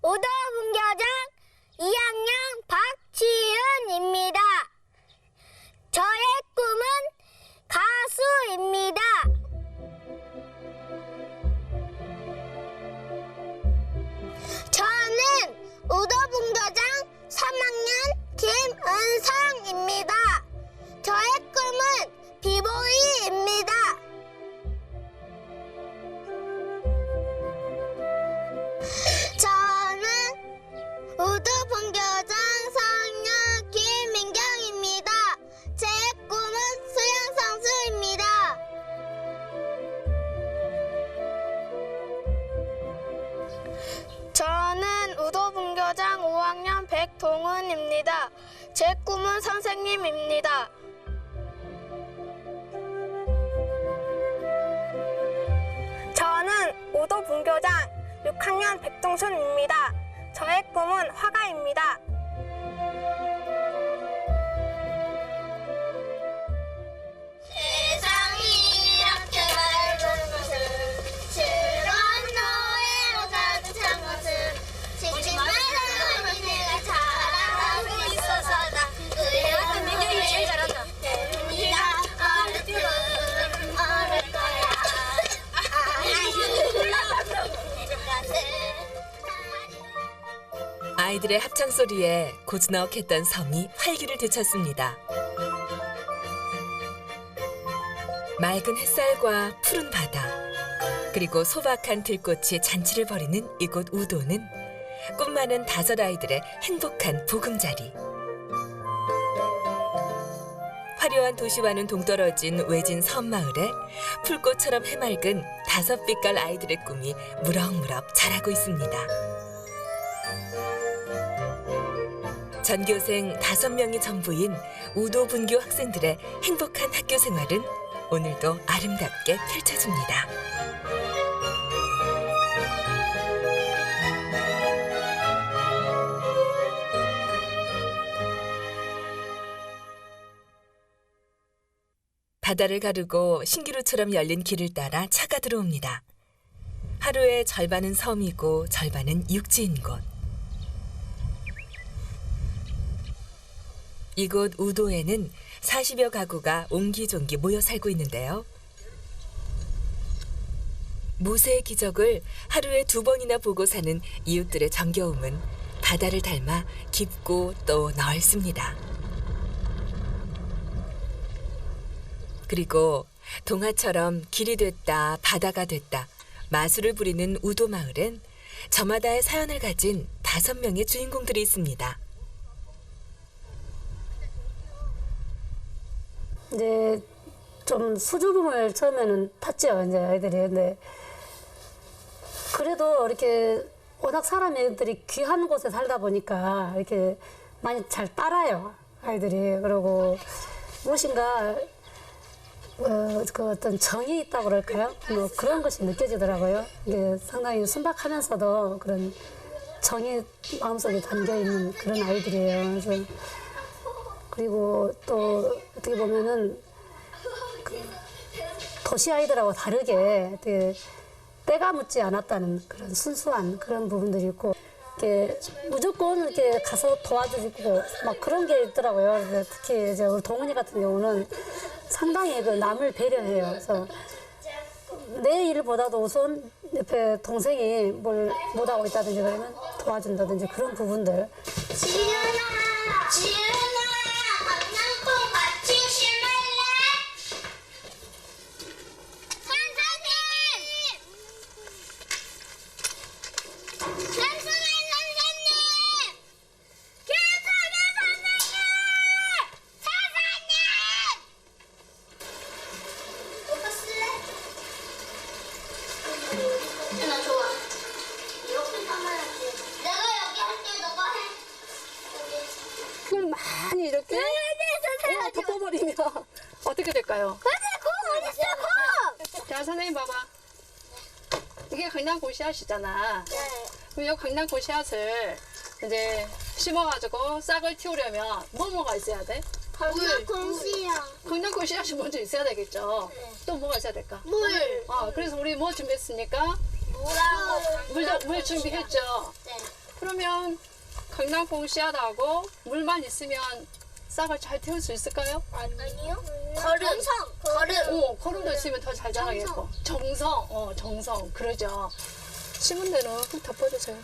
오도분교장 2학년 박지은입니다. 저의 꿈은 가수입니다. 저는 우도분교장 3학년 김은상입니다. 저의 꿈은 비보이입니다. 저는 우도분교장 4학년 김민경입니다. 제 꿈은 수영선수입니다. 저는 우도분교장 5학년 백동은입니다. 제 꿈은 선생님입니다. 저는 우도분교장 6학년 백동순입니다. 저의 꿈은 화가입니다. 세상이 이렇게 밝은 것은 즐거운 노래로 가득 찬 것은 지지 말라는 내가 잘하고 있어서다. 그의 민경이 제일 잘한다. 네가 어릴 줄은 어릴 거야. 아이들의 합창 소리에 고즈넉했던 섬이 활기를 되찾습니다. 맑은 햇살과 푸른 바다, 그리고 소박한 들꽃이 잔치를 벌이는 이곳 우도는 꿈 많은 5 아이들의 행복한 보금자리. 화려한 도시와는 동떨어진 외진 섬마을에 풀꽃처럼 해맑은 5 빛깔 아이들의 꿈이 무럭무럭 자라고 있습니다. 전교생 5명이 전부인 우도분교 학생들의 행복한 학교 생활은 오늘도 아름답게 펼쳐집니다. 바다를 가르고 신기루처럼 열린 길을 따라 차가 들어옵니다. 하루의 절반은 섬이고 절반은 육지인 곳. 이곳 우도에는 40여 가구가 옹기종기 모여 살고 있는데요. 모세의 기적을 하루에 2번이나 보고 사는 이웃들의 정겨움은 바다를 닮아 깊고 또 넓습니다. 그리고 동화처럼 길이 됐다 바다가 됐다 마술을 부리는 우도 마을엔 저마다의 사연을 가진 5명의 주인공들이 있습니다. 이제 좀 수줍음을 처음에는 탔죠, 이제 아이들이. 근데 그래도 이렇게 워낙 사람들이 귀한 곳에 살다 보니까 이렇게 많이 잘 따라요, 아이들이. 그리고 무엇인가 그 어떤 정이 있다고 그럴까요? 뭐 그런 것이 느껴지더라고요. 이게 상당히 순박하면서도 그런 정이 마음속에 담겨 있는 그런 아이들이에요. 그래서 그리고 또 어떻게 보면은 그 도시 아이들하고 다르게 되게 때가 묻지 않았다는 그런 순수한 그런 부분들이 있고, 이렇게 무조건 이렇게 가서 도와주고 막 그런 게 있더라고요. 특히 이제 우리 동은이 같은 경우는 상당히 그 남을 배려해요. 그래서 내 일보다도 우선 옆에 동생이 뭘 못하고 있다든지 그러면 도와준다든지 그런 부분들. 지은아, 강낭콩 맞추실래? 선생님! 김수민 선생님! 김수민 선생님! 선생님! 오빠 쓸래? 나 좋아. 이렇게 담아야지. 내가 여기 할게, 너가 해. 그걸 많이 이렇게 덮어버리면 어떻게 될까요? 공 어딨어, 공! 자, 선생님 봐봐. 이게 강낭고시앗이잖아. 네. 그럼 이 강낭고시앗을 이제 심어가지고 싹을 틔우려면 뭐가 있어야 돼? 공시야. 강낭고시앗이 먼저 있어야 되겠죠. 네. 또 뭐가 있어야 될까? 물. 그래서 우리 뭐 준비했습니까? 물하고 물 준비했죠. 네. 그러면 강낭콩 씨앗하고 물만 있으면 싹을 잘 틔울 수 있을까요? 아니요. 거름. 거름도 있으면 더 잘 자라겠고. 정성. 그러죠. 심은 데는 흙 덮어주세요.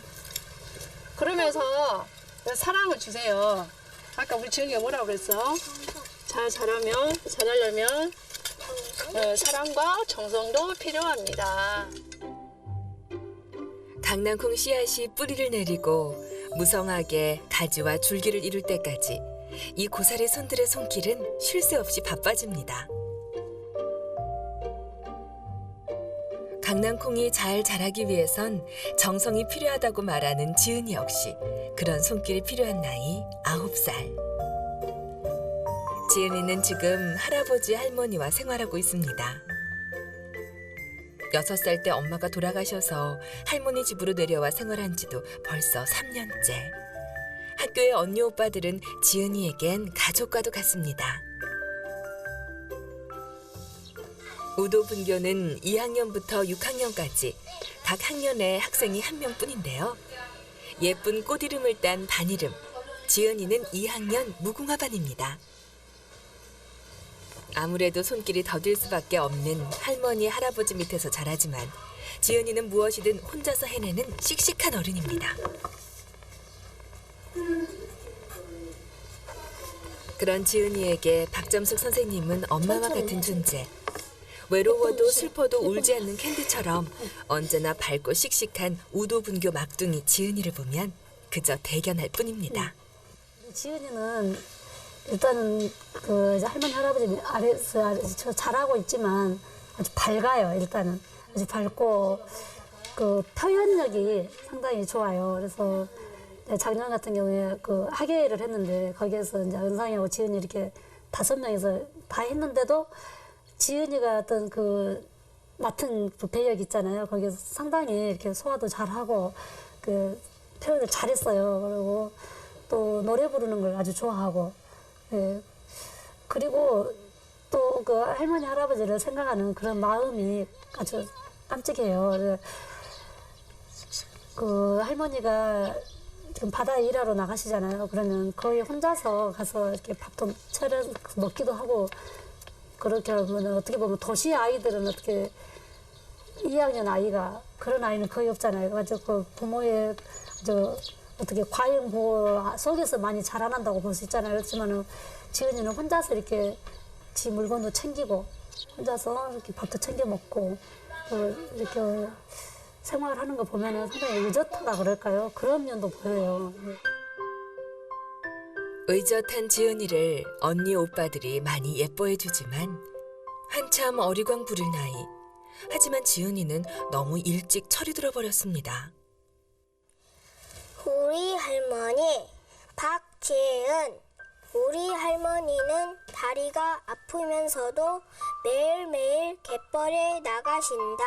그러면서 사랑을 주세요. 아까 우리 지은이가 뭐라고 그랬어? 잘하려면 사랑과 정성도 필요합니다. 강낭콩 씨앗이 뿌리를 내리고 무성하게 가지와 줄기를 이룰 때까지 이 고사리 손들의 손길은 쉴 새 없이 바빠집니다. 강낭콩이 잘 자라기 위해선 정성이 필요하다고 말하는 지은이 역시 그런 손길이 필요한 나이 9살. 지은이는 지금 할아버지 할머니와 생활하고 있습니다. 6살 때 엄마가 돌아가셔서 할머니 집으로 내려와 생활한 지도 벌써 3년째. 학교의 언니 오빠들은 지은이에겐 가족과도 같습니다. 우도 분교는 2학년부터 6학년까지 각 학년에 학생이 1명뿐인데요. 예쁜 꽃 이름을 딴 반 이름, 지은이는 2학년 무궁화반입니다. 아무래도 손길이 더딜 수밖에 없는 할머니, 할아버지 밑에서 자라지만 지은이는 무엇이든 혼자서 해내는 씩씩한 어른입니다. 그런 지은이에게 박점숙 선생님은 엄마와 같은 존재. 외로워도 슬퍼도 울지 않는 캔디처럼 언제나 밝고 씩씩한 우도분교 막둥이 지은이를 보면 그저 대견할 뿐입니다. 지은이는 일단은 그 이제 할머니 할아버지 아래서 잘하고 있지만 아주 밝아요. 일단은 아주 밝고 그 표현력이 상당히 좋아요. 그래서 작년 같은 경우에 그 학예회를 했는데 거기에서 이제 은상이하고 지은이 이렇게 5명이서 다 했는데도 지은이가 어떤 그 맡은 그 배역 있잖아요. 거기서 상당히 이렇게 소화도 잘하고 그 표현을 잘했어요. 그리고 또 노래 부르는 걸 아주 좋아하고, 예. 그리고 또 그 할머니 할아버지를 생각하는 그런 마음이 아주 깜찍해요. 그 할머니가 지금 바다에 일하러 나가시잖아요. 그러면 거의 혼자서 가서 이렇게 밥도 차려 먹기도 하고. 그렇게 하면 어떻게 보면 도시 아이들은 어떻게 2학년 아이가 그런 아이는 거의 없잖아요. 그래서 그 부모의 어떻게 과잉 보호 속에서 많이 자라난다고 볼 수 있잖아요. 그렇지만은 지은이는 혼자서 이렇게 지 물건도 챙기고 혼자서 이렇게 밥도 챙겨 먹고 이렇게 생활하는 거 보면은 상당히 의젓하다 그럴까요? 그런 면도 보여요. 의젓한 지은이를 언니 오빠들이 많이 예뻐해 주지만 한참 어리광 부릴 나이. 하지만 지은이는 너무 일찍 철이 들어버렸습니다. 우리 할머니 박지은. 우리 할머니는 다리가 아프면서도 매일매일 갯벌에 나가신다.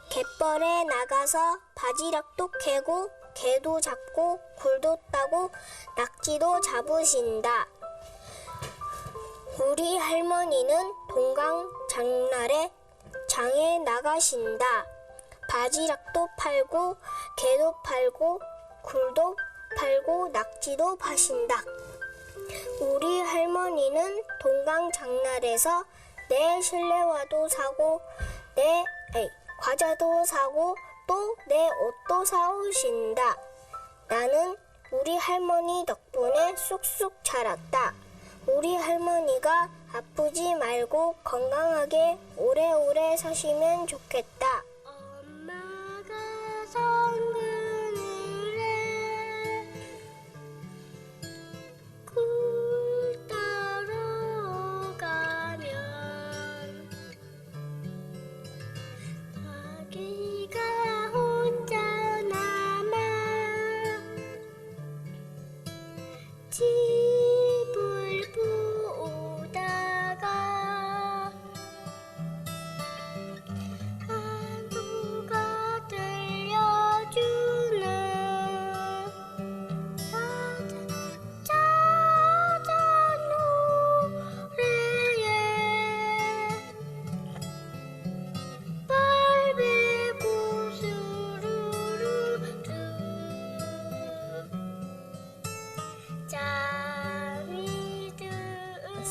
갯벌에 나가서 바지락도 캐고 개도 잡고 굴도 따고 낙지도 잡으신다. 우리 할머니는 동강 장날에 장에 나가신다. 바지락도 팔고 개도 팔고 굴도 팔고 낙지도 파신다. 우리 할머니는 동강 장날에서 내 실내화도 사고 과자도 사고 또 내 옷도 사오신다. 나는 우리 할머니 덕분에 쑥쑥 자랐다. 우리 할머니가 아프지 말고 건강하게 오래오래 사시면 좋겠다. 엄마가 성근을해 굴 따러 가면 아기가 혼자 남아 집을 보다가 안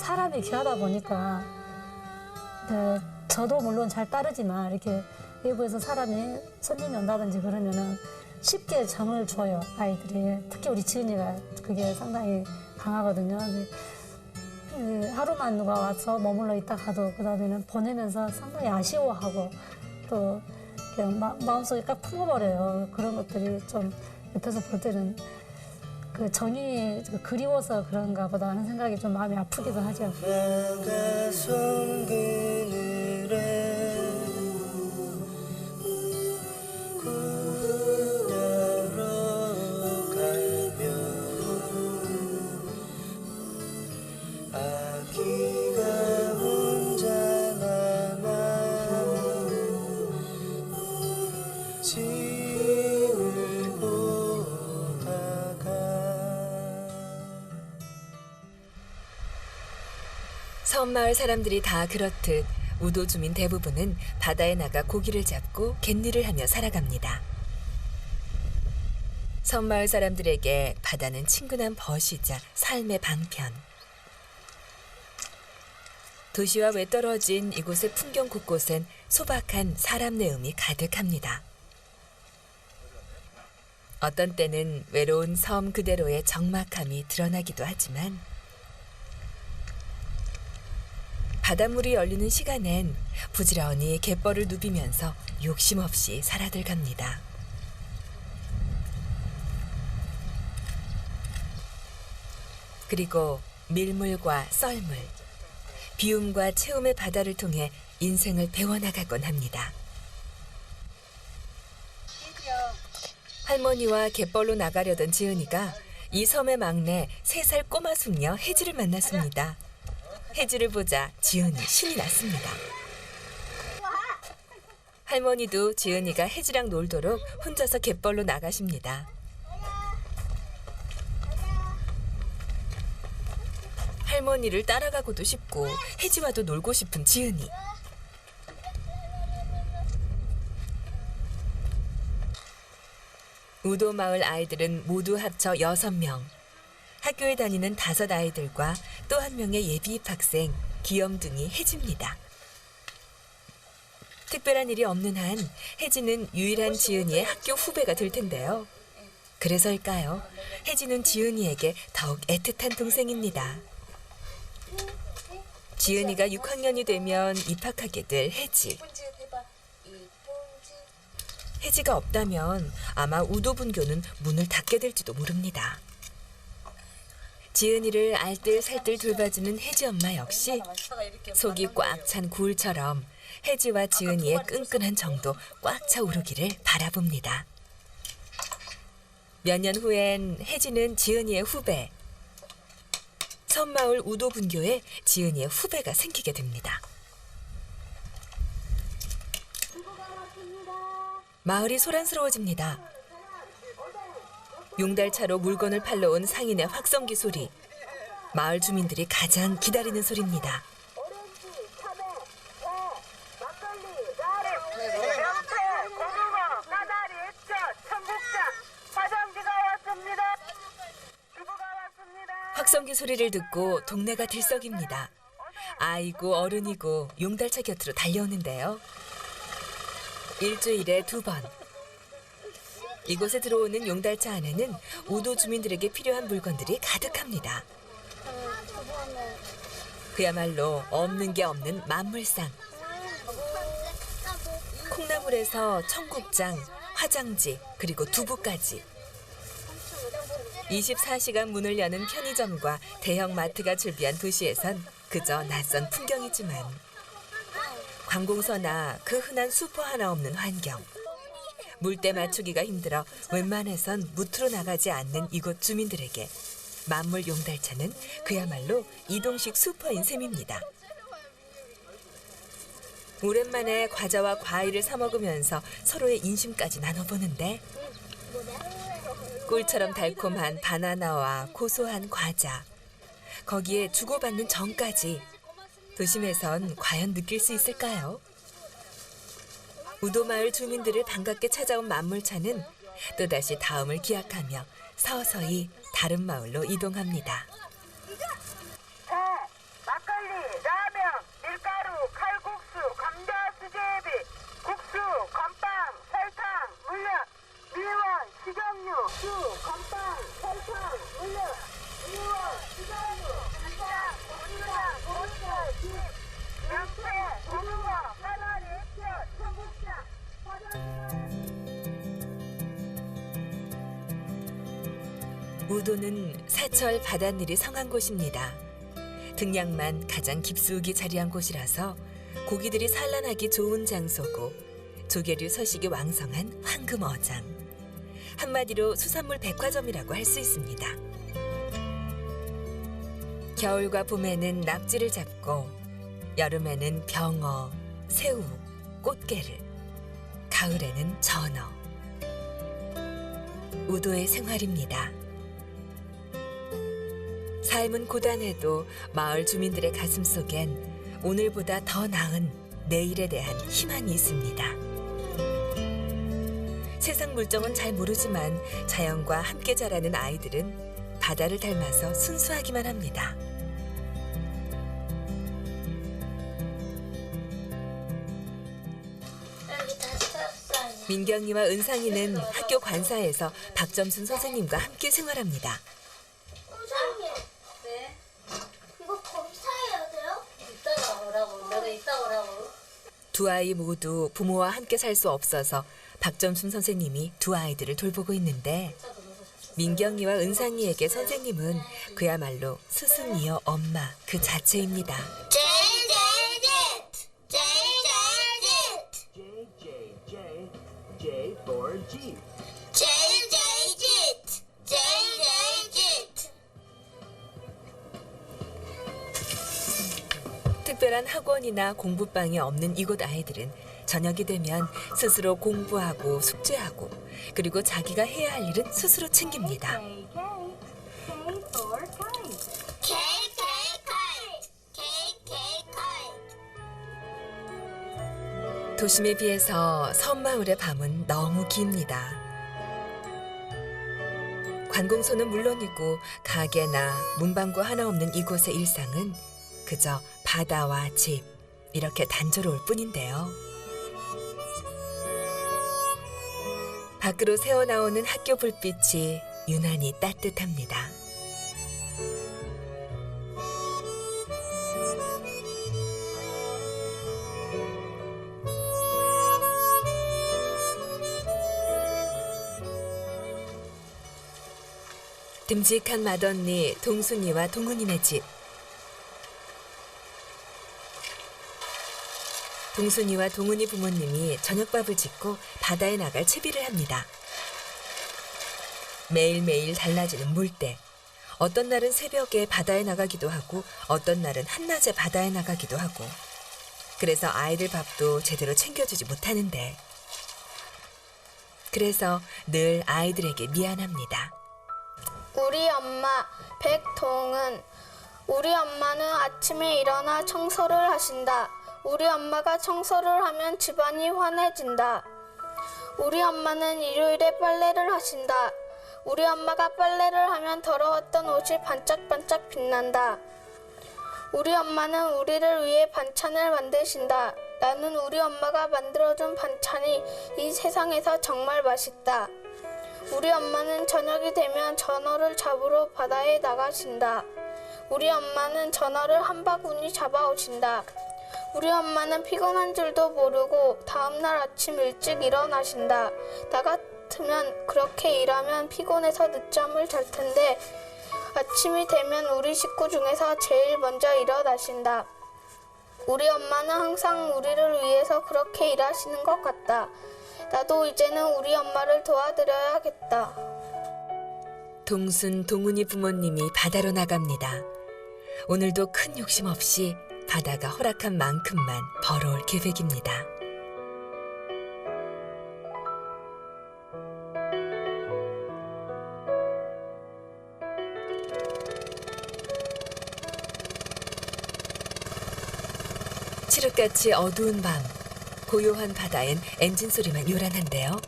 사람이 귀하다 보니까 저도 물론 잘 따르지만 이렇게 외부에서 사람이 손님이 온다든지 그러면은 쉽게 정을 줘요, 아이들이. 특히 우리 지은이가 그게 상당히 강하거든요. 하루만 누가 와서 머물러 있다 가도 그다음에는 보내면서 상당히 아쉬워하고 또 그냥 마음속에 꽉 품어버려요. 그런 것들이 좀 옆에서 볼 때는 그 정이 그리워서 그런가 보다 하는 생각이 좀 마음이 아프기도 하죠. 나가선 그늘에 꿈꾸러 가면 아기가 혼자 남아 짐을 보다가 섬마을 사람들이 다 그렇듯 우도 주민 대부분은 바다에 나가 고기를 잡고 갯일을 하며 살아갑니다. 섬마을 사람들에게 바다는 친근한 벗이자 삶의 방편. 도시와 외떨어진 이곳의 풍경 곳곳엔 소박한 사람 내음이 가득합니다. 어떤 때는 외로운 섬 그대로의 적막함이 드러나기도 하지만 바닷물이 열리는 시간엔 부지런히 갯벌을 누비면서 욕심 없이 살아들갑니다. 그리고 밀물과 썰물, 비움과 채움의 바다를 통해 인생을 배워나가곤 합니다. 할머니와 갯벌로 나가려던 지은이가 이 섬의 막내 3살 꼬마 숙녀 혜지를 만났습니다. 혜지를 보자 지은이 신이 났습니다. 할머니도 지은이가 혜지랑 놀도록 혼자서 갯벌로 나가십니다. 할머니를 따라가고도 싶고 혜지와도 놀고 싶은 지은이. 우도 마을 아이들은 모두 합쳐 6명. 학교에 다니는 5 아이들과 또 한 명의 예비 입학생 귀염둥이 혜지입니다. 특별한 일이 없는 한 혜지는 유일한 지은이의 학교 후배가 될 텐데요. 그래서일까요? 혜지는 지은이에게 더욱 애틋한 동생입니다. 지은이가 6학년이 되면 입학하게 될 혜지. 혜지가 없다면 아마 우도 분교는 문을 닫게 될지도 모릅니다. 지은이를 알뜰살뜰 돌봐주는 혜지 엄마 역시 속이 꽉 찬 굴처럼 혜지와 지은이의 끈끈한 정도 꽉 차 오르기를 바라봅니다. 몇 년 후엔 혜지는 지은이의 후배, 섬마을 우도 분교에 지은이의 후배가 생기게 됩니다. 마을이 소란스러워집니다. 용달차로 물건을 팔러 온 상인의 확성기 소리. 마을 주민들이 가장 기다리는 소리입니다. 확성기 소리를 듣고 동네가 들썩입니다. 아이고 어른이고 용달차 곁으로 달려오는데요. 일주일에 2번. 이곳에 들어오는 용달차 안에는 우도 주민들에게 필요한 물건들이 가득합니다. 그야말로 없는 게 없는 만물상. 콩나물에서 청국장, 화장지, 그리고 두부까지. 24시간 문을 여는 편의점과 대형 마트가 즐비한 도시에선 그저 낯선 풍경이지만 관공서나 그 흔한 슈퍼 하나 없는 환경. 물때 맞추기가 힘들어 웬만해선 무트로 나가지 않는 이곳 주민들에게 만물 용달차는 그야말로 이동식 슈퍼인 셈입니다. 오랜만에 과자와 과일을 사 먹으면서 서로의 인심까지 나눠보는데 꿀처럼 달콤한 바나나와 고소한 과자, 거기에 주고받는 정까지 도심에선 과연 느낄 수 있을까요? 우도마을 주민들을 반갑게 찾아온 만물차는 또다시 다음을 기약하며 서서히 다른 마을로 이동합니다. 막걸리 우도는 사철 바닷일이 성한 곳입니다. 등량만 가장 깊숙이 자리한 곳이라서 고기들이 산란하기 좋은 장소고 조개류 서식이 왕성한 황금어장. 한마디로 수산물 백화점이라고 할 수 있습니다. 겨울과 봄에는 납지를 잡고 여름에는 병어, 새우, 꽃게를, 가을에는 전어. 우도의 생활입니다. 삶은 고단해도 마을 주민들의 가슴속엔 오늘보다 더 나은 내일에 대한 희망이 있습니다. 세상 물정은 잘 모르지만 자연과 함께 자라는 아이들은 바다를 닮아서 순수하기만 합니다. 여기 다 썼어요. 민경이와 은상이는 학교 관사에서 박점순 선생님과 함께 생활합니다. 선생님, 네. 이거 검사해야 돼요? 이따가 오라고. 내가 이따 오라고. 두 아이 모두 부모와 함께 살 수 없어서 박점순 선생님이 두 아이들을 돌보고 있는데 민경이와 은상이에게 선생님은 그야말로 스승이여 엄마 그 자체입니다. J for G. 특별한 학원이나 공부방이 없는 이곳 아이들은 저녁이 되면 스스로 공부하고 숙제하고 그리고 자기가 해야 할 일은 스스로 챙깁니다. 도심에 비해서 섬마을의 밤은 너무 깁니다. 관공서는 물론이고 가게나 문방구 하나 없는 이곳의 일상은 그저 바다와 집 이렇게 단조로울 뿐인데요. 밖으로 새어나오는 학교 불빛이 유난히 따뜻합니다. 듬직한 맏언니 동순이와 동훈이네 집. 동순이와 동훈이 부모님이 저녁밥을 짓고 바다에 나갈 채비를 합니다. 매일매일 달라지는 물때. 어떤 날은 새벽에 바다에 나가기도 하고 어떤 날은 한낮에 바다에 나가기도 하고. 그래서 아이들 밥도 제대로 챙겨주지 못하는데. 그래서 늘 아이들에게 미안합니다. 우리 엄마 백동은 우리 엄마는 아침에 일어나 청소를 하신다. 우리 엄마가 청소를 하면 집안이 환해진다. 우리 엄마는 일요일에 빨래를 하신다. 우리 엄마가 빨래를 하면 더러웠던 옷이 반짝반짝 빛난다. 우리 엄마는 우리를 위해 반찬을 만드신다. 나는 우리 엄마가 만들어준 반찬이 이 세상에서 정말 맛있다. 우리 엄마는 저녁이 되면 전어를 잡으러 바다에 나가신다. 우리 엄마는 전어를 한 바구니 잡아오신다. 우리 엄마는 피곤한 줄도 모르고 다음날 아침 일찍 일어나신다. 나 같으면 그렇게 일하면 피곤해서 늦잠을 잘 텐데 아침이 되면 우리 식구 중에서 제일 먼저 일어나신다. 우리 엄마는 항상 우리를 위해서 그렇게 일하시는 것 같다. 나도 이제는 우리 엄마를 도와드려야겠다. 동순, 동훈이 부모님이 바다로 나갑니다. 오늘도 큰 욕심 없이 바다가 허락한 만큼만 벌어올 계획입니다. 칠흑같이 어두운 밤, 고요한 바다엔 엔진 소리만 요란한데요.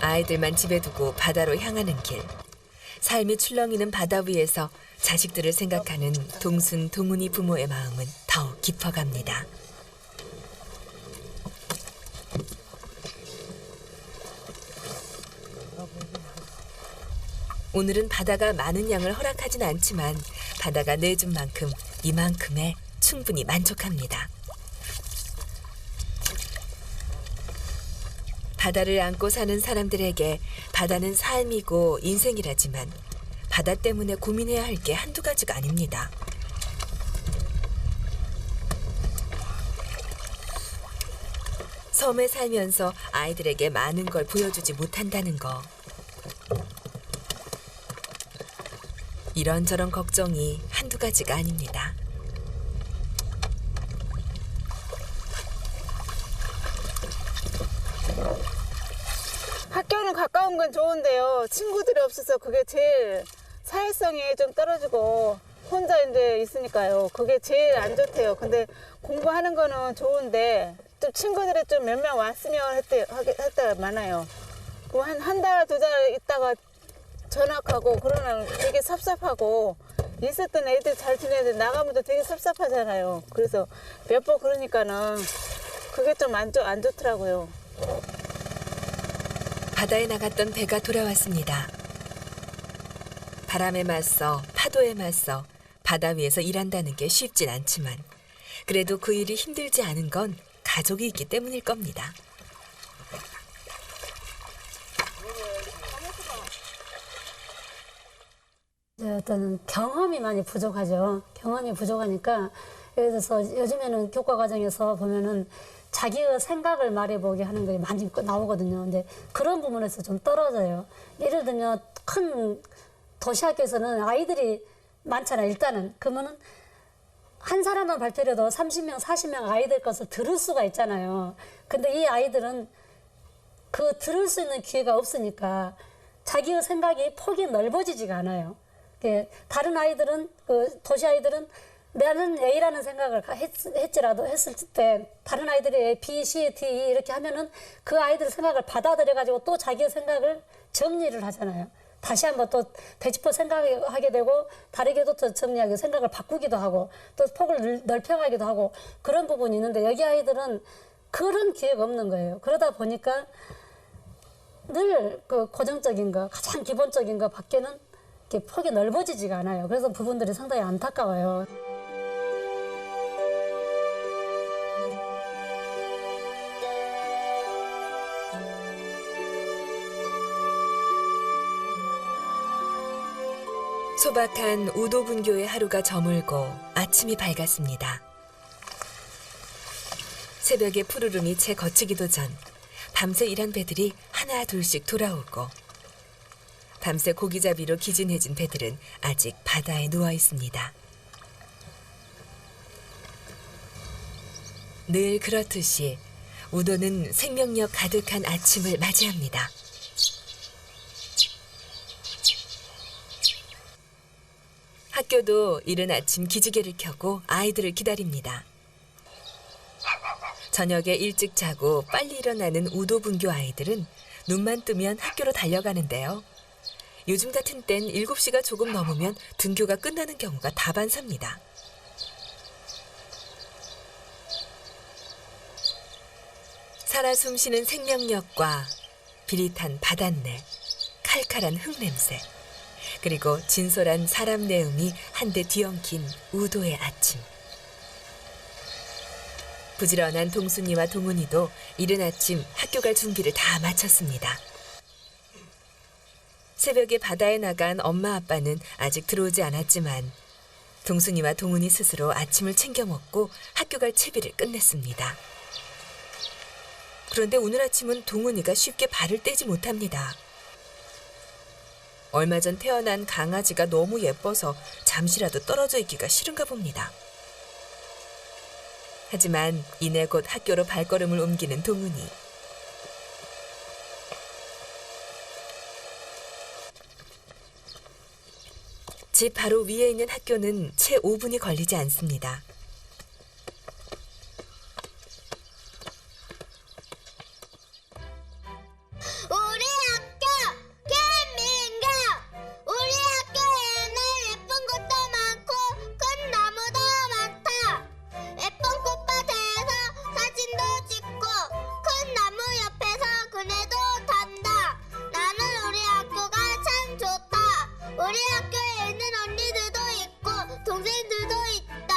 아이들만 집에 두고 바다로 향하는 길. 삶이 출렁이는 바다 위에서 자식들을 생각하는 동순, 동훈이 부모의 마음은 더욱 깊어갑니다. 오늘은 바다가 많은 양을 허락하진 않지만 바다가 내준 만큼 이만큼에 충분히 만족합니다. 바다를 안고 사는 사람들에게 바다는 삶이고 인생이라지만 바다 때문에 고민해야 할 게 한두 가지가 아닙니다. 섬에 살면서 아이들에게 많은 걸 보여주지 못한다는 거. 이런저런 걱정이 한두 가지가 아닙니다. 학교는 가까운 건 좋은데요. 친구들이 없어서 그게 제일 사회성이 좀 떨어지고 혼자 이제 있으니까요. 그게 제일 안 좋대요. 근데 공부하는 거는 좋은데 좀 친구들이 좀 몇 명 왔으면 할 때가 많아요. 한 달, 두 달 있다가 전학하고 그러면 되게 섭섭하고 있었던 애들 잘 지내는데 나가면 또 되게 섭섭하잖아요. 그래서 몇 번 그러니까는 그게 좀 안 좋더라고요. 바다에 나갔던 배가 돌아왔습니다. 바람에 맞서 파도에 맞서 바다 위에서 일한다는 게 쉽진 않지만 그래도 그 일이 힘들지 않은 건 가족이 있기 때문일 겁니다. 어떤 경험이 많이 부족하죠. 경험이 부족하니까 예를 들어서 요즘에는 교과 과정에서 보면은 자기의 생각을 말해보게 하는 게 많이 나오거든요. 근데 그런 부분에서 좀 떨어져요. 예를 들면 큰 도시학교에서는 아이들이 많잖아요. 일단은 그러면은 한 사람만 발표를 해도 30명, 40명 아이들 것을 들을 수가 있잖아요. 근데 이 아이들은 그 들을 수 있는 기회가 없으니까 자기의 생각이 폭이 넓어지지가 않아요. 다른 아이들은, 그 도시 아이들은 나는 A라는 생각을 했을 때 다른 아이들이 A, B, C, D, E 이렇게 하면은 그 아이들의 생각을 받아들여가지고 또 자기의 생각을 정리를 하잖아요. 다시 한번 또 되짚어 생각하게 되고 다르게도 또 정리하게 생각을 바꾸기도 하고 또 폭을 넓혀가기도 하고 그런 부분이 있는데 여기 아이들은 그런 기회가 없는 거예요. 그러다 보니까 늘 그 고정적인 거, 가장 기본적인 거 밖에는 이렇게 폭이 넓어지지가 않아요. 그래서 부분들이 상당히 안타까워요. 소박한 우도분교의 하루가 저물고 아침이 밝았습니다. 새벽의 푸르름이 채 거치기도 전 밤새 일한 배들이 하나 둘씩 돌아오고 밤새 고기잡이로 기진해진 배들은 아직 바다에 누워 있습니다. 늘 그렇듯이 우도는 생명력 가득한 아침을 맞이합니다. 학교도 이른 아침 기지개를 켜고 아이들을 기다립니다. 저녁에 일찍 자고 빨리 일어나는 우도분교 아이들은 눈만 뜨면 학교로 달려가는데요. 요즘 같은 땐 7시가 조금 넘으면 등교가 끝나는 경우가 다반사입니다. 살아 숨쉬는 생명력과 비릿한 바닷내, 칼칼한 흙냄새, 그리고 진솔한 사람 내음이 한데 뒤엉킨 우도의 아침. 부지런한 동순이와 동훈이도 이른 아침 학교 갈 준비를 다 마쳤습니다. 새벽에 바다에 나간 엄마 아빠는 아직 들어오지 않았지만 동순이와 동훈이 스스로 아침을 챙겨 먹고 학교 갈 채비를 끝냈습니다. 그런데 오늘 아침은 동훈이가 쉽게 발을 떼지 못합니다. 얼마 전 태어난 강아지가 너무 예뻐서 잠시라도 떨어져 있기가 싫은가 봅니다. 하지만 이내 곧 학교로 발걸음을 옮기는 동훈이. 집 바로 위에 있는 학교는 채 5분이 걸리지 않습니다. 우리 학교 김민경. 우리 학교에는 예쁜 것도 많고 큰 나무도 많다. 예쁜 꽃밭에서 사진도 찍고 큰 나무 옆에서 그네도 탄다. 나는 우리 학교가 참 좋다. 우리 학교에는 언니들도 있고 동생들도 있다.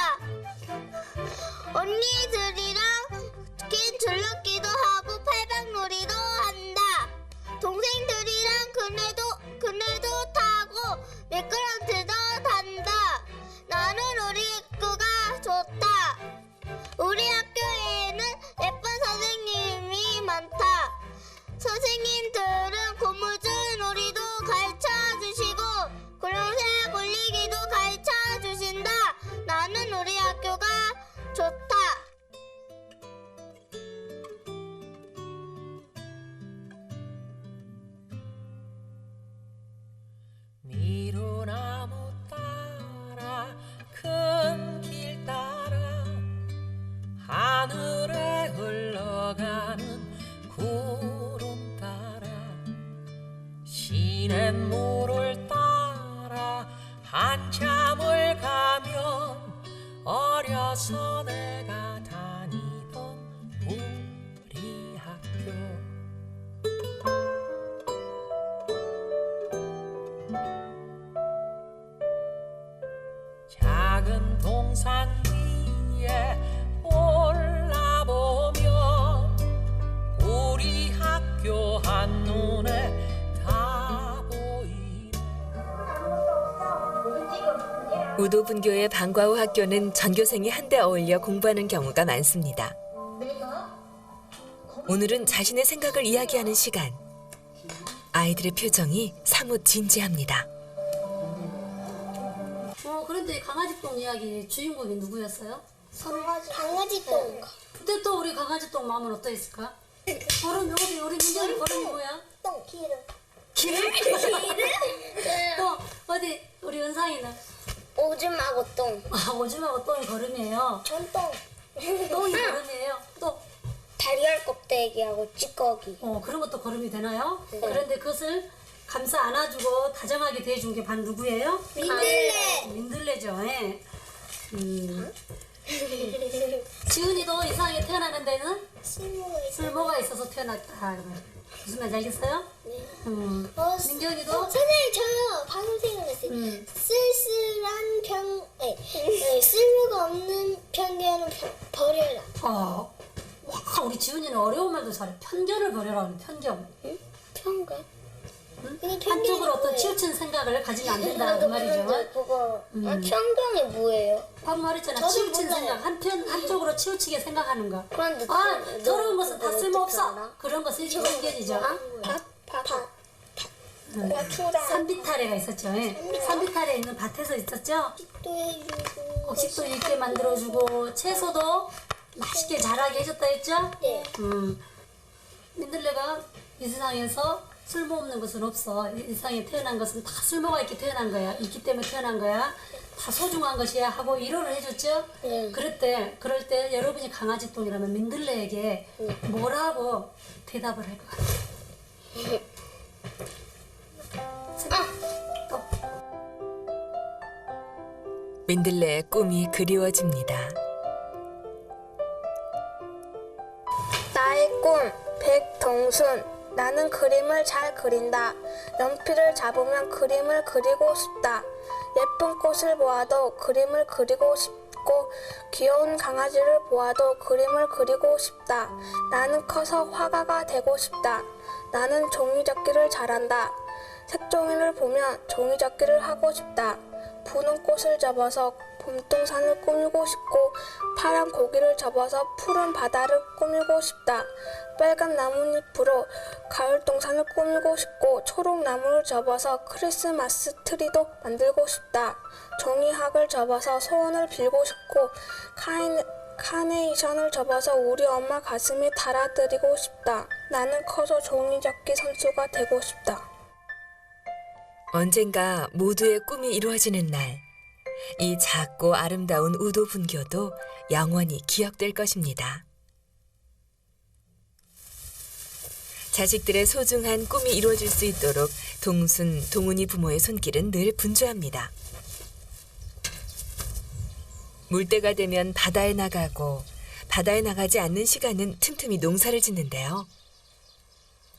우도 분교의 방과 후 학교는 전교생이 한데 어울려 공부하는 경우가 많습니다. 오늘은 자신의 생각을 이야기하는 시간. 아이들의 표정이 사뭇 진지합니다. 그런데 강아지똥 이야기 주인공이 누구였어요? 강아지똥. 근데 또 우리 강아지똥 마음은 어떠했을까? 걸음이 어디 우리 민정이 걸음이 뭐야? 똥. 기름? 또 어디 우리 은상이는? 오줌하고 똥. 오줌하고 똥이 걸음이에요. 전똥. 똥이 걸음이에요. 또 달걀 껍데기하고 찌꺼기. 그런 것도 걸음이 되나요? 네. 그런데 그것을 감싸 안아주고 다정하게 대해준 게 반 누구예요? 민들레. 민들레죠. 예. 지은이도 이상하게 태어나는 데는 쓸모가 있어서 태어났다. 무슨 말인지 알겠어요? 네. 민경이도? 선생님 저요 방금 생각났어요. 쓸쓸한 쓸모가 없는 편견은 버려라. 와, 우리 지은이는 어려운 말도 잘해. 편견을 버려라 하는 편견. 편견? 한쪽으로 어떤 치우친 생각을 가지면 안 된다 그 말이죠. 그거 편견이 뭐예요? 방금 말했잖아. 저도 치우친 몰라요. 생각, 한쪽으로 치우치게 생각하는 거. 그런데 더러운 것은 다 너 쓸모없어. 어떻게 알아? 그런 것은 편견이죠. 바추랑 산비탈에가 있었죠. 예. 산비탈에 있는 밭에서 있었죠. 또 해주고 곡식도 있게 만들어주고 채소도 맛있게 자라게 해줬다 했죠. 네. 민들레가 이 세상에서 쓸모없는 것은 없어. 이 세상에 태어난 것은 다 쓸모가 있게 태어난 거야. 있기 때문에 태어난 거야. 다 소중한 것이야 하고 위로를 해줬죠. 네. 그럴 때 여러분이 강아지똥이라면 민들레에게 뭐라고 대답을 할 것 같아요? 민들레의 꿈이 그리워집니다. 나의 꿈, 백동순. 나는 그림을 잘 그린다. 연필을 잡으면 그림을 그리고 싶다. 예쁜 꽃을 보아도 그림을 그리고 싶고 귀여운 강아지를 보아도 그림을 그리고 싶다. 나는 커서 화가가 되고 싶다. 나는 종이접기를 잘한다. 색종이를 보면 종이접기를 하고 싶다. 푸른 꽃을 접어서 봄동산을 꾸미고 싶고 파란 고기를 접어서 푸른 바다를 꾸미고 싶다. 빨간 나뭇잎으로 가을동산을 꾸미고 싶고 초록나무를 접어서 크리스마스 트리도 만들고 싶다. 종이학을 접어서 소원을 빌고 싶고 카네이션을 접어서 우리 엄마 가슴에 달아드리고 싶다. 나는 커서 종이접기 선수가 되고 싶다. 언젠가 모두의 꿈이 이루어지는 날, 이 작고 아름다운 우도 분교도 영원히 기억될 것입니다. 자식들의 소중한 꿈이 이루어질 수 있도록 동순, 동훈이 부모의 손길은 늘 분주합니다. 물때가 되면 바다에 나가고 바다에 나가지 않는 시간은 틈틈이 농사를 짓는데요.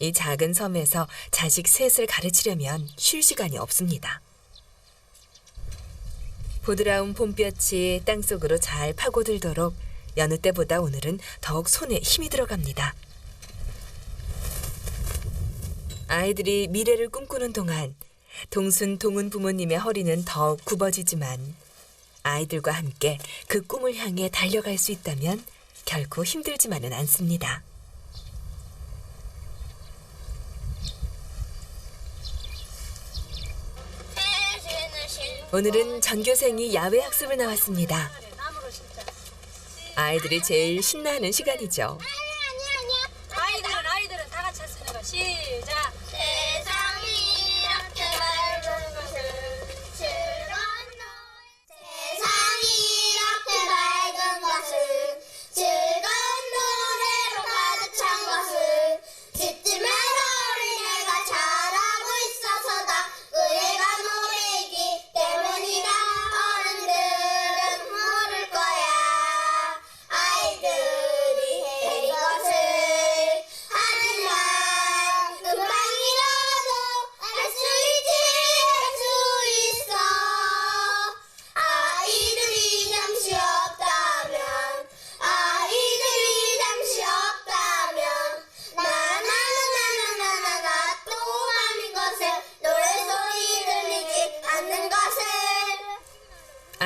이 작은 섬에서 자식 셋을 가르치려면 쉴 시간이 없습니다. 보드라운 봄볕이 땅속으로 잘 파고들도록 여느 때보다 오늘은 더욱 손에 힘이 들어갑니다. 아이들이 미래를 꿈꾸는 동안 동순, 동훈 부모님의 허리는 더욱 굽어지지만 아이들과 함께 그 꿈을 향해 달려갈 수 있다면 결코 힘들지만은 않습니다. 오늘은 전교생이 야외 학습을 나왔습니다. 아이들이 제일 신나하는 시간이죠. 아이들은 다 같이 할 수 있는 거. 시작. 세상이 이렇게 밝은 것을 즐거운 세상이 이렇게 밝은 것을 즐거운 노래로 가득 찬 것을 짖지만 어린애가 잘하고 있어서다. 의애가 노래이기 때문이다. 어른들은 모를 거야. 아이들이 이것을 하지만 금방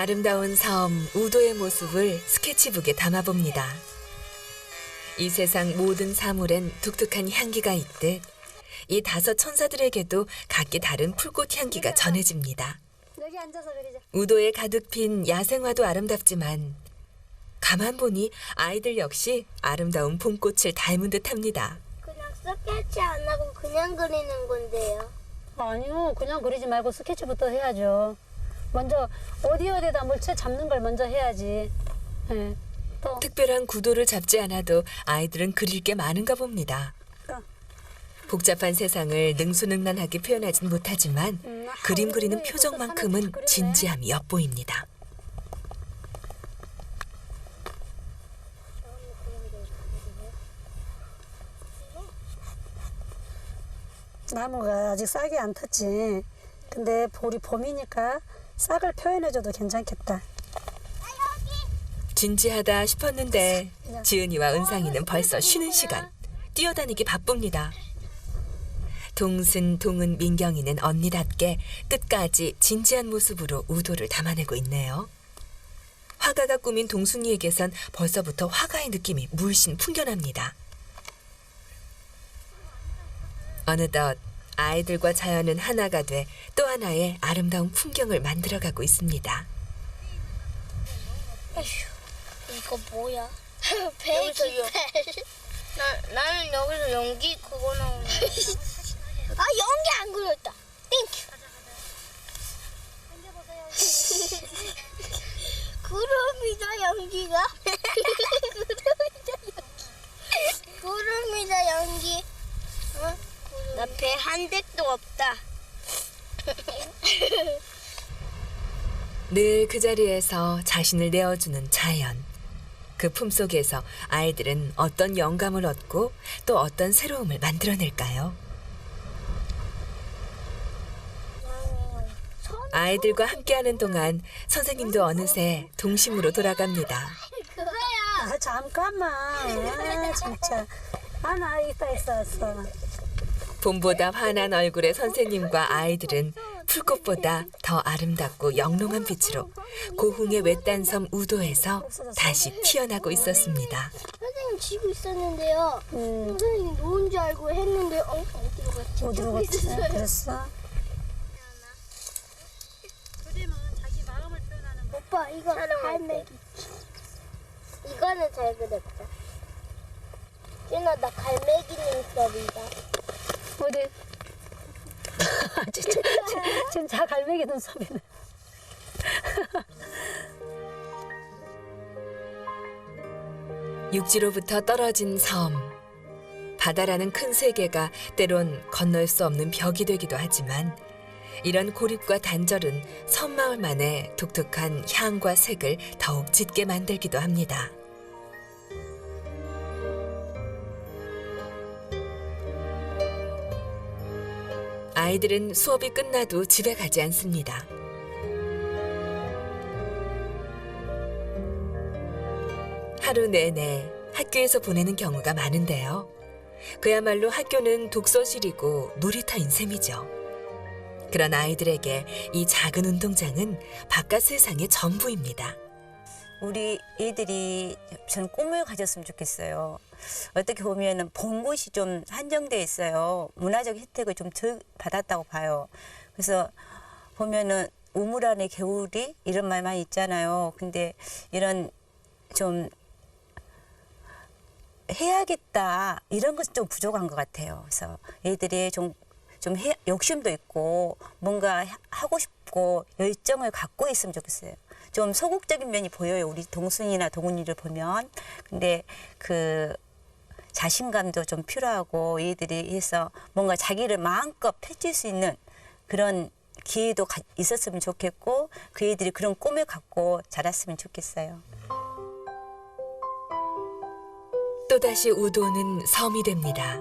아름다운 섬 우도의 모습을 스케치북에 담아봅니다. 이 세상 모든 사물엔 독특한 향기가 있듯 이 5 천사들에게도 각기 다른 풀꽃 향기가 전해집니다. 여기 앉아서 그리자. 우도에 가득 핀 야생화도 아름답지만 가만 보니 아이들 역시 아름다운 봄꽃을 닮은 듯합니다. 그냥 스케치 안 하고 그냥 그리는 건데요. 아니요, 그냥 그리지 말고 스케치부터 해야죠. 먼저 어디에다 물체 잡는 걸 먼저 해야지. 예. 또 특별한 구도를 잡지 않아도 아이들은 그릴 게 많은가 봅니다. 복잡한 세상을 능수능란하게 표현하진 못하지만 그림 그리는 표정만큼은 진지함이 엿보입니다. 나무가 아직 싹이 안 탔지. 근데 우리 봄이니까 싹을 표현해줘도 괜찮겠다. 진지하다 싶었는데 지은이와 은상이는 벌써 쉬는 시간. 뛰어다니기 바쁩니다. 동순, 동은, 민경이는 언니답게 끝까지 진지한 모습으로 우도를 담아내고 있네요. 화가가 꾸민 동순이에게선 벌써부터 화가의 느낌이 물씬 풍겨납니다. 어느덧 아이들과 자연은 하나가 돼 또 하나의 아름다운 풍경을 만들어가고 있습니다. 이거 뭐야? 배기팔. 나는 여기서 연기 그거 나오는 아 연기 안 그렸다. 땡큐. 구름이다 연기가. 구름이다 연기. 어? 나 배 한 대도 없다. 늘 그 자리에서 자신을 내어주는 자연. 그 품속에서 아이들은 어떤 영감을 얻고 또 어떤 새로움을 만들어낼까요? 아이들과 함께하는 동안 선생님도 어느새 동심으로 돌아갑니다. 그거야. 아, 잠깐만. 아, 진짜. 아, 나 있어. 봄보다 환한 얼굴의 선생님과 아이들은 풀꽃보다 더 아름답고 영롱한 빛으로 고흥의 외딴섬 우도에서 다시 피어나고 있었습니다. 선생님 지고 있었는데요. 선생님 누운 줄 알고 했는데 어디로 갔지? 어디로 갔지? 있었어요. 그랬어? 오빠 이거 갈매기. 이거는 잘 그렸다. 준아 나 갈매기 눈썹이다. 어디? 진짜 갈매기 눈썹이네. 육지로부터 떨어진 섬. 바다라는 큰 세계가 때론 건널 수 없는 벽이 되기도 하지만 이런 고립과 단절은 섬마을만의 독특한 향과 색을 더욱 짙게 만들기도 합니다. 아이들은 수업이 끝나도 집에 가지 않습니다. 하루 내내 학교에서 보내는 경우가 많은데요. 그야말로 학교는 독서실이고 놀이터인 셈이죠. 그런 아이들에게 이 작은 운동장은 바깥 세상의 전부입니다. 우리 애들이 저는 꿈을 가졌으면 좋겠어요. 어떻게 보면은 본 곳이 좀 한정돼 있어요. 문화적 혜택을 좀 덜 받았다고 봐요. 그래서 보면은 우물 안에 개울이 이런 말만 있잖아요. 근데 이런 좀 해야겠다 이런 것은 좀 부족한 것 같아요. 그래서 애들이 좀 욕심도 있고 뭔가 하고 싶고 열정을 갖고 있으면 좋겠어요. 좀 소극적인 면이 보여요. 우리 동순이나 동훈이를 보면. 근데 그 자신감도 좀 필요하고 얘들이 해서 뭔가 자기를 마음껏 펼칠 수 있는 그런 기회도 있었으면 좋겠고 그 애들이 그런 꿈을 갖고 자랐으면 좋겠어요. 또다시 우도는 섬이 됩니다.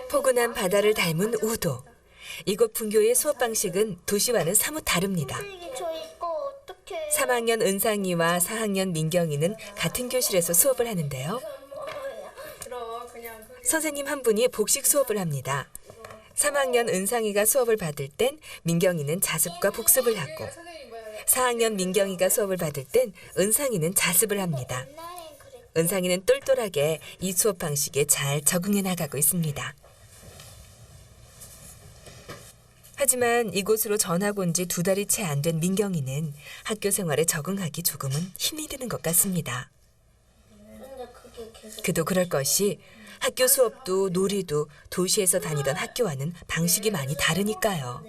포근한 바다를 닮은 우도. 이곳 분교의 수업 방식은 도시와는 사뭇 다릅니다. 저 이거 어떻게? 3학년 은상이와 4학년 민경이는 같은 교실에서 수업을 하는데요. 선생님 한 분이 복식 수업을 합니다. 3학년 은상이가 수업을 받을 땐 민경이는 자습과 복습을 하고 4학년 민경이가 수업을 받을 땐 은상이는 자습을 합니다. 은상이는 똘똘하게 이 수업 방식에 잘 적응해 나가고 있습니다. 하지만 이곳으로 전학 온 지 2달이 채 안 된 민경이는 학교 생활에 적응하기 조금은 힘이 드는 것 같습니다. 그도 그럴 것이 학교 수업도 놀이도 도시에서 다니던 학교와는 방식이 많이 다르니까요.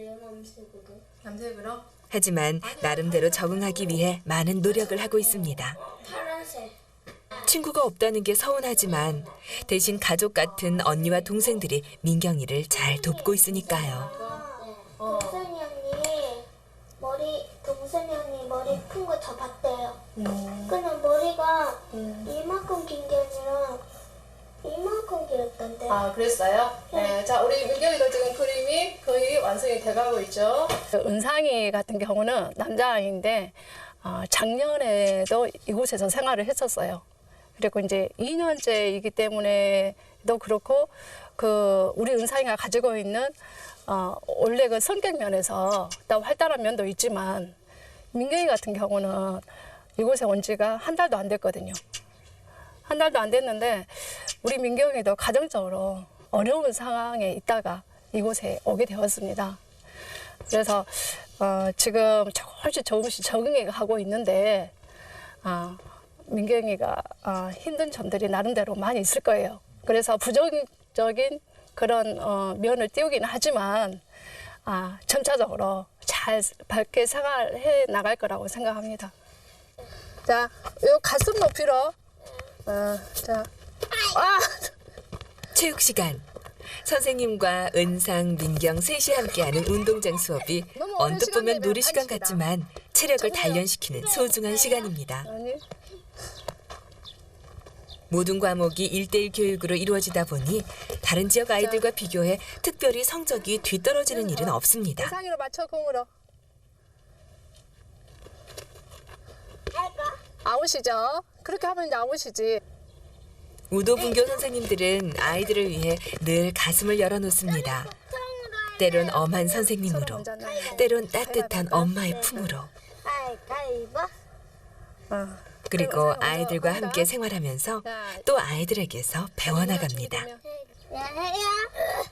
남색으로? 하지만 나름대로 적응하기 위해 많은 노력을 하고 있습니다. 친구가 없다는 게 서운하지만 대신 가족 같은 언니와 동생들이 민경이를 잘 돕고 있으니까요. 동생이 형이 머리 큰 거 다 봤대요. 근데 머리가 이만큼 긴 게 아니라 이만큼 길었던데. 아, 그랬어요? 네. 자, 우리 민경이도 지금 그림이 거의 완성이 돼가고 있죠. 은상이 같은 경우는 남자아이인데 작년에도 이곳에서 생활을 했었어요. 그리고 이제 2년째이기 때문에도 그렇고 우리 은상이가 가지고 있는 원래 그 성격 면에서 또 활달한 면도 있지만 민경이 같은 경우는 이곳에 온 지가 1달도 안 됐거든요. 1달도 안 됐는데 우리 민경이도 가정적으로 어려운 상황에 있다가 이곳에 오게 되었습니다. 그래서 지금 조금씩 적응해 가고 있는데 민경이가 힘든 점들이 나름대로 많이 있을 거예요. 그래서 부정적인 그런 면을 띄우기는 하지만 점차적으로 잘 밝게 생활해 나갈 거라고 생각합니다. 자, 요 가슴 높이로 자, 체육 시간. 선생님과 은상, 민경 셋이 함께하는 운동장 수업이 언뜻 보면 놀이 시간 같지만 체력을 단련시키는 소중한 시간입니다. 모든 과목이 1:1 교육으로 이루어지다 보니 다른 지역 아이들과 비교해 특별히 성적이 뒤떨어지는 일은 없습니다. 상으로 맞춰 공으로. 아웃이죠. 그렇게 하면 이제 아웃이지. 우도 분교 선생님들은 아이들을 위해 늘 가슴을 열어놓습니다. 때론 엄한 선생님으로, 때론 따뜻한 엄마의 품으로. 그리고 아이들과 함께 생활하면서 또 아이들에게서 배워나갑니다.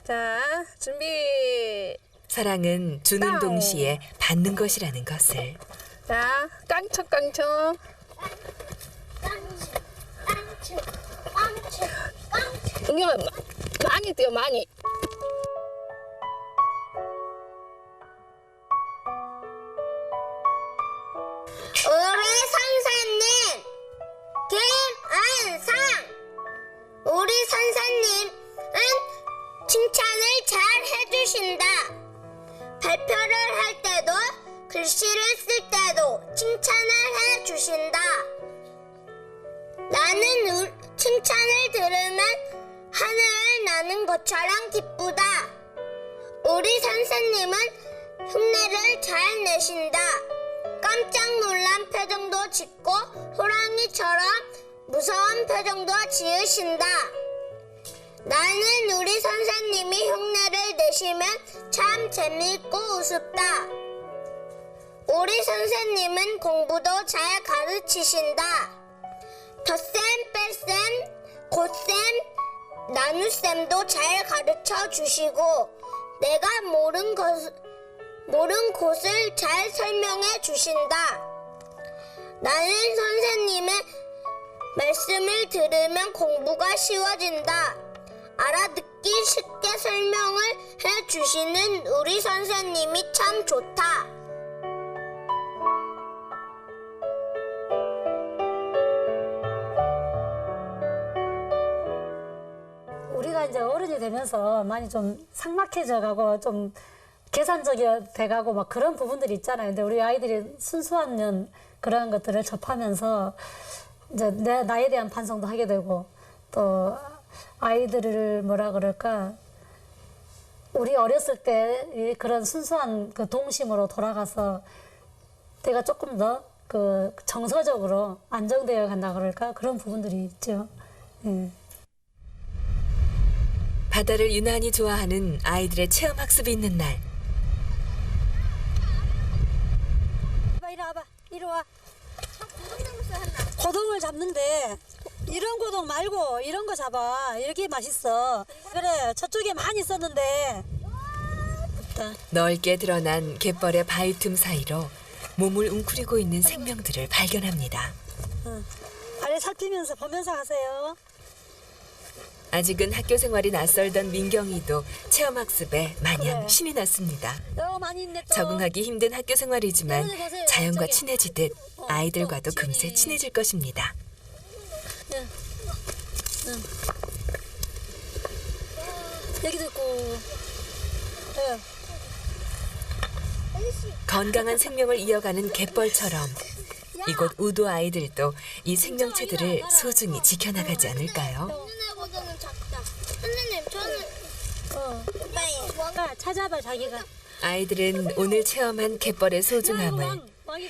자, 준비. 사랑은 주는 동시에 받는 것이라는 것을. 자, 깡총. 응용아, 많이 뛰어, 많이. 우리 선생님 김은상. 우리 선생님은 칭찬을 잘 해주신다. 발표를 할 때도 글씨를 쓸 때도 칭찬을 해주신다. 나는 칭찬을 들으면 하늘을 나는 것처럼 기쁘다. 우리 선생님은 흉내를 잘 내신다. 깜짝 놀란 표정도 짓고 호랑이처럼 무서운 표정도 지으신다. 나는 우리 선생님이 흉내를 내시면 참 재미있고 우습다. 우리 선생님은 공부도 잘 가르치신다. 덧셈, 뺄셈, 곱셈, 나눗셈도 잘 가르쳐 주시고 내가 모른 곳을 잘 설명해 주신다. 나는 선생님의 말씀을 들으면 공부가 쉬워진다. 알아듣기 쉽게 설명을 해 주시는 우리 선생님이 참 좋다. 우리가 이제 어른이 되면서 많이 좀 삭막해져 가고 좀 계산적이 돼가고 막 그런 부분들이 있잖아요. 근데 우리 아이들이 순수한 면 그런 것들을 접하면서 이제 내 나에 대한 반성도 하게 되고 또 아이들을 뭐라 그럴까 우리 어렸을 때 그런 순수한 그 동심으로 돌아가서 내가 조금 더 그 정서적으로 안정되어 간다 그럴까 그런 부분들이 있죠. 예. 바다를 유난히 좋아하는 아이들의 체험 학습이 있는 날. 이리 와봐. 이리 와. 고동을 잡는데 이런 고동 말고 이런 거 잡아. 이렇게 맛있어. 그래, 저쪽에 많이 있었는데. 넓게 드러난 갯벌의 바위 틈 사이로 몸을 웅크리고 있는 생명들을 발견합니다. 아래 살피면서 보면서 하세요. 아직은 학교 생활이 낯설던 민경이도 체험학습에 마냥 신이 났습니다. 많이 있네 또. 적응하기 힘든 학교 생활이지만 자연과 친해지듯 아이들과도 금세 친해질 것입니다. 여기도 있고. 건강한 생명을 이어가는 갯벌처럼 이곳 우도 아이들도 이 생명체들을 소중히 지켜나가지 않을까요? 선생님보다는 작다. 선생님, 저는 찾아봐 자기가. 아이들은 오늘 체험한 갯벌의 소중함을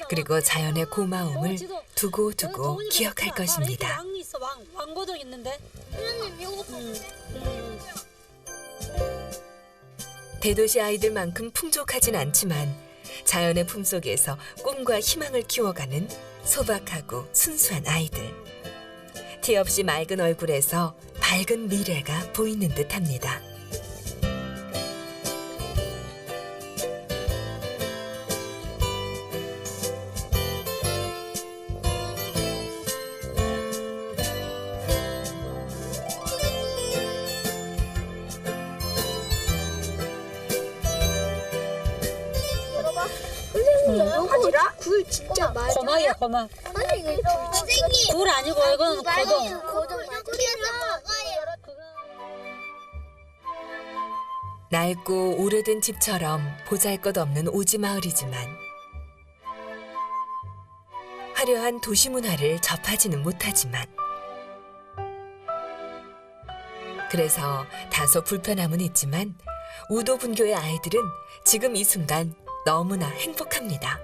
그리고 자연의 고마움을 두고두고 기억할 것입니다. 왕 있어, 왕고동 있는데. 선생님 이거 대도시 아이들만큼 풍족하진 않지만 자연의 품속에서 꿈과 희망을 키워가는 소박하고 순수한 아이들. 티 없이 맑은 얼굴에서 밝은 미래가 보이는 듯합니다. 바지라? 굴 진짜 맞아? 고막이야 고막. 아니 이거 굴 선생님 굴 아니고 이건 고동. 고동 튀어서 먹어요. 낡고 오래된 집처럼 보잘것없는 오지마을이지만 화려한 도시 문화를 접하지는 못하지만 그래서 다소 불편함은 있지만 우도 분교의 아이들은 지금 이 순간 너무나 행복합니다.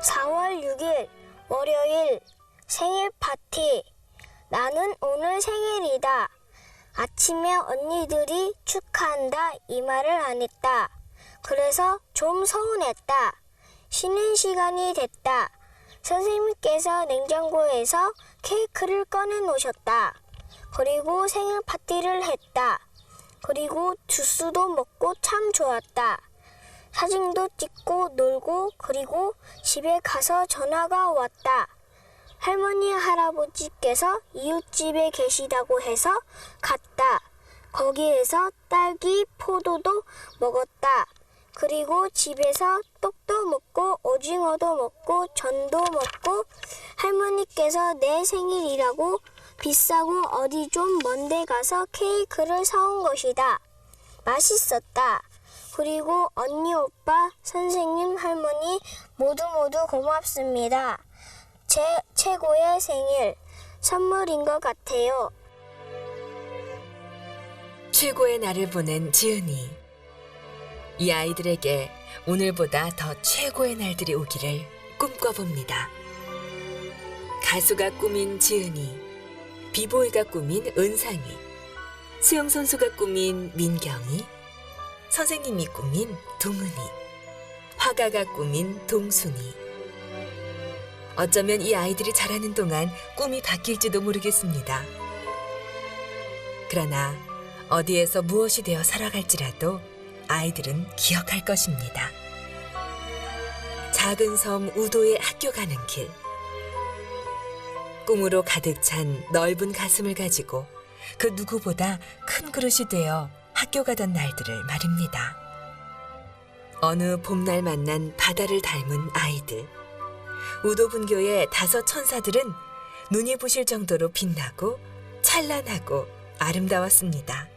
4월 6일 월요일 생일 파티. 나는 오늘 생일이다. 아침에 언니들이 축하한다 이 말을 안 했다. 그래서 좀 서운했다. 쉬는 시간이 됐다. 선생님께서 냉장고에서 케이크를 꺼내 놓으셨다. 그리고 생일 파티를 했다. 그리고 주스도 먹고 참 좋았다. 사진도 찍고 놀고 그리고 집에 가서 전화가 왔다. 할머니 할아버지께서 이웃집에 계시다고 해서 갔다. 거기에서 딸기 포도도 먹었다. 그리고 집에서 떡도 먹고 오징어도 먹고 전도 먹고 할머니께서 내 생일이라고 비싸고 어디 좀 먼데 가서 케이크를 사온 것이다. 맛있었다. 그리고 언니, 오빠, 선생님, 할머니 모두 고맙습니다. 제 최고의 생일 선물인 것 같아요. 최고의 날을 보낸 지은이. 이 아이들에게 오늘보다 더 최고의 날들이 오기를 꿈꿔봅니다. 가수가 꿈인 지은이, 비보이가 꿈인 은상이, 수영선수가 꿈인 민경이, 선생님이 꿈인 동은이, 화가가 꿈인 동순이. 어쩌면 이 아이들이 자라는 동안 꿈이 바뀔지도 모르겠습니다. 그러나 어디에서 무엇이 되어 살아갈지라도 아이들은 기억할 것입니다. 작은 섬 우도의 학교 가는 길. 꿈으로 가득 찬 넓은 가슴을 가지고 그 누구보다 큰 그릇이 되어 학교 가던 날들을 말입니다. 어느 봄날 만난 바다를 닮은 아이들. 우도 분교의 5 천사들은 눈이 부실 정도로 빛나고 찬란하고 아름다웠습니다.